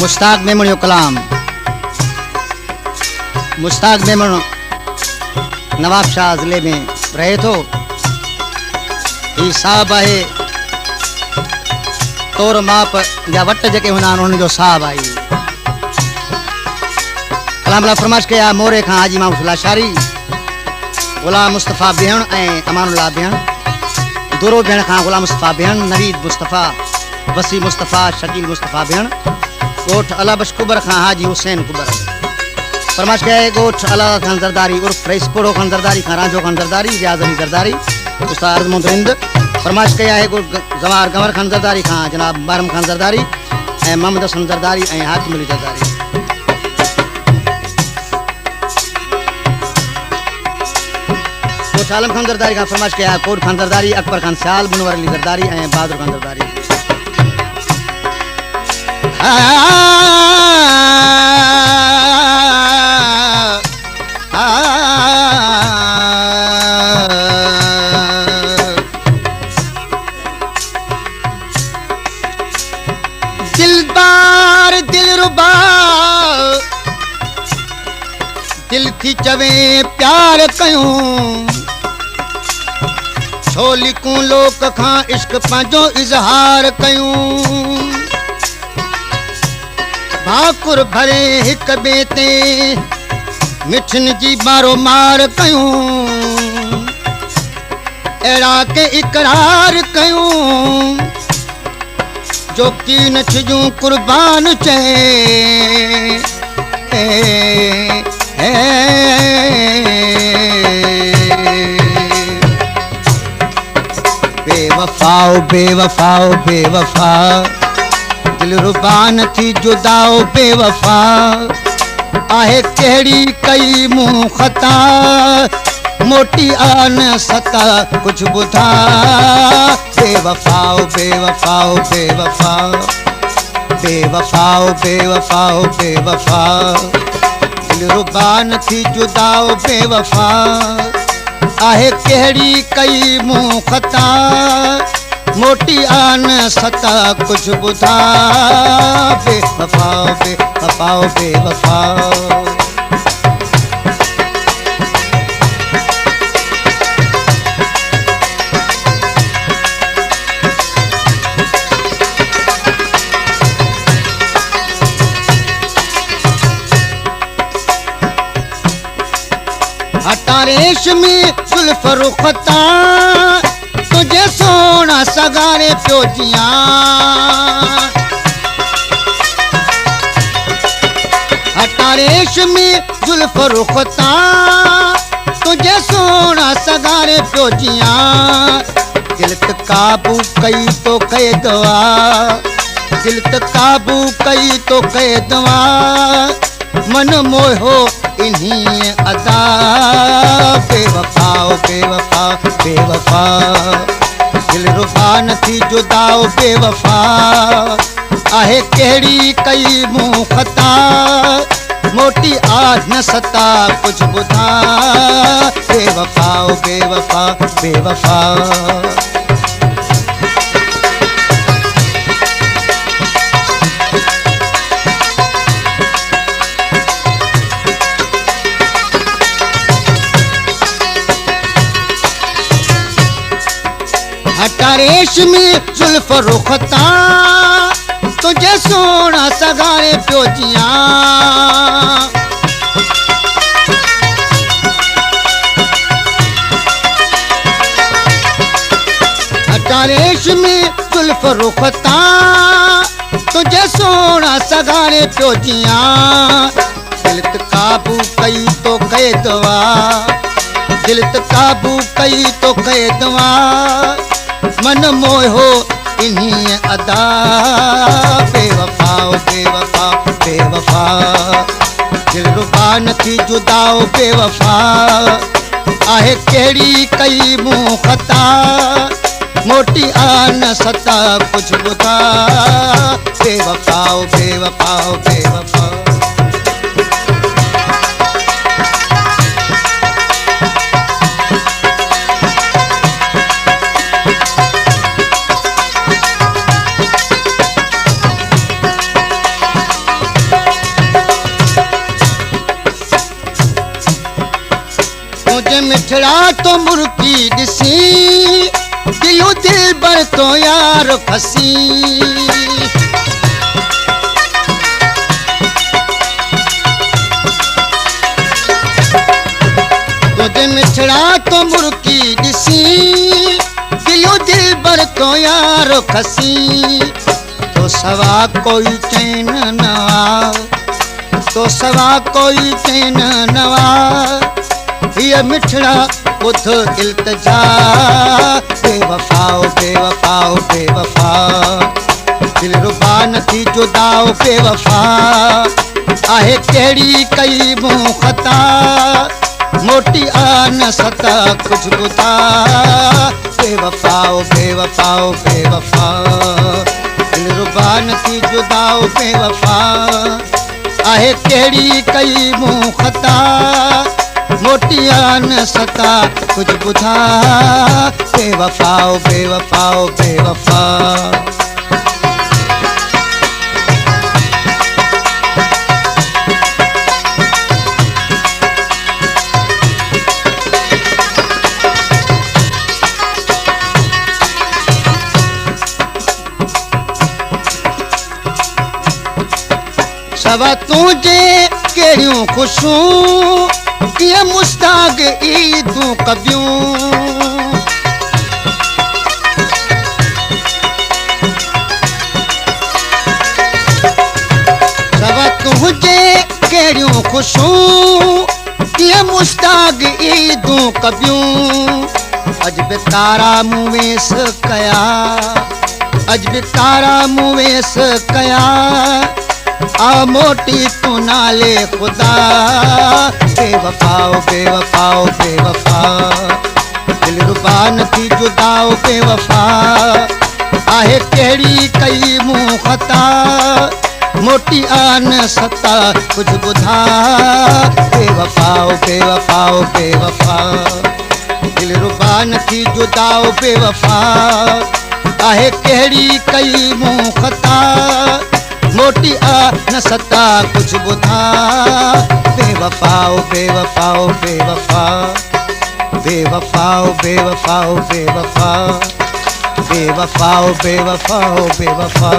मुश्ताक मेमण जो कलाम। मुश्ताक मेमण नवाबशाह ज़िले में रहे थो। ही साहब है तोर माप या वट जेके हुना उनजो साहब आई। कलाम ला फरमाइश कया मोरे खां हाजी मामूद लाशारी, गुलाम मुस्तफ़ा भेण ऐं अमानुल्लाह भेण, दुरो भेण खां गुलाम मुस्तफ़ा भेण, नवीद मुस्तफ़ा, वसी मुस्तफ़ा, शकील मुस्तफ़ा भेण, गोठ अलाबश कुबर खां हाजी हुसैन कुबर। फरमाइश कया गोठ अला खान ज़रदारी उर्फ रईसपुरो खान ज़रदारी खां रांझो खान ज़रदारी, रियाज़ अली ज़रदारी, उस्ताद अर्ज़मुंद हिंद। फरमाइश कया है जवाहर गंवर खान ज़रदारी खां जनाब बारम खान ज़रदारी ऐं मोहम्मद हसन ज़रदारी ऐं हाकिम अली ज़रदारी। कोट आलम खान ज़रदारी खां फरमाइश कया कोट खान ज़रदारी, अकबर खान सियाल, मुनवर अली ज़रदारी ऐं बहादुर खान ज़रदारी। दिलदार दिलरुबा दिल थी चवे प्यार कयूं, छो लिखूं लोक खां इश्क पंहिंजो इज़हार कयूं। भाकुर भरे हिक ॿिए ते मिठनि जी मारो मार कयूं, अहिड़ा के इक़रार कयूं जो की न छिजूं कुर्बान चए। बेवफाओ बेवफाओ बेवफा दिलरुबान थी जुदाओ बेवफा, आहे कहिड़ी कई मूं ख़ता मोटी आन सता कुछ ॿुधा। बेवफाओ बेवफाओ बेवफा बेवफाओ बेवफाओ बेवफा दिलरुबान थी जुदाओ बेवफा, आहे कहिड़ी कई मूं ख़ता मोटी आन सता कुछ ॿुधा। बेवफाओ बेवफाओ बेवफा हटा रेशमी जुल्फ रुखता तुझे सोना सगारे पियो जियां। हटा रेशमी जुल्फ रुखता तुझे सोना सगारे पियो जियां। दिल त काबू कई तो कहे दवा, दिल त काबू कई तो कहे दवा, मन मोहो इन्हीं अदा। बेवफाओ बेवफा बेवफा दिलरुबा न थी जुदाओ बेवफा, आहे कहिड़ी कई मूं ख़ता मोटी आ न सता कुछ ॿुधा। बेवफाओ बेवफा बेवफा हटा रेशमी जुल्फ रुखता तुझे सोना सगारे पियो जियां। हटा रेशमी जुल्फ रुखता तुझे सोना सगारे पियो जियां। दिल त काबू कई तो कहे दवा, दिल त काबू कई तो कहे दवा, मन मोहो इन्हीं अदा। बेवफाओ बेवफा बेवफा दिलरुबा न थी जुदाओ बेवफा, आहे कहिड़ी कई मूं ख़ता मोटी आन सता कुछ ॿुधा। बेवफाओ बेवफाओ बेवफा मिठड़ा तो मुर्की दिसी दिलो दिल बर तो यार फसी तुझे मिठड़ा तो मुर्की दिसी दिलो दिल बर तो यार खसी तो सवा कोई चैन नवा तो सवा कोई चैन नवा ये मिठड़ा बुध इल्तजा बेवफाओ बेवफाओ बेवफा दिल रुबा नथी जुदाओ बेवफा आहे कहिड़ी कई मूं ख़ता मोटी आन सता कुछ बुधा बेवफाओ बेवफाओ बेवफा दिल रुबा नथी जुदाओ बेवफा आहे कहिड़ी कई मूं ख़ता मोटी आन सता कुछ बुधा बेवफाओ बेवफाओ बेवफा सवा तुझे कहिड़ियूं ख़ुशियूं कीअं मुश्ताक ईदूं कबियूं सवा तुझे कहिड़ियूं ख़ुशियूं कीअं मुश्ताक ईदूं कबियूं अॼु बि तारा मूं वेस कया अॼु बि तारा मूं वेस कया आ मोटी तू नाले खुदा बेवफाओ बेवफाओ बेवफा दिल रुबा नथी जुदाओ बेवफा आहे कहिड़ी कई मूं ख़ता मोटी आन सता कुछ बुधा बेवफाओ बेवफाओ बेवफा दिल रुबा नथी जुदाओ बेवफा आहे कहिड़ी कई मूं ख़ता मोटी आ न सता कुछ बुधा बेवफाओ बेवफाओ बेवफा बेवफाओ बेवफाओ बेवफा बेवफाओ बेवफाओ बेवफा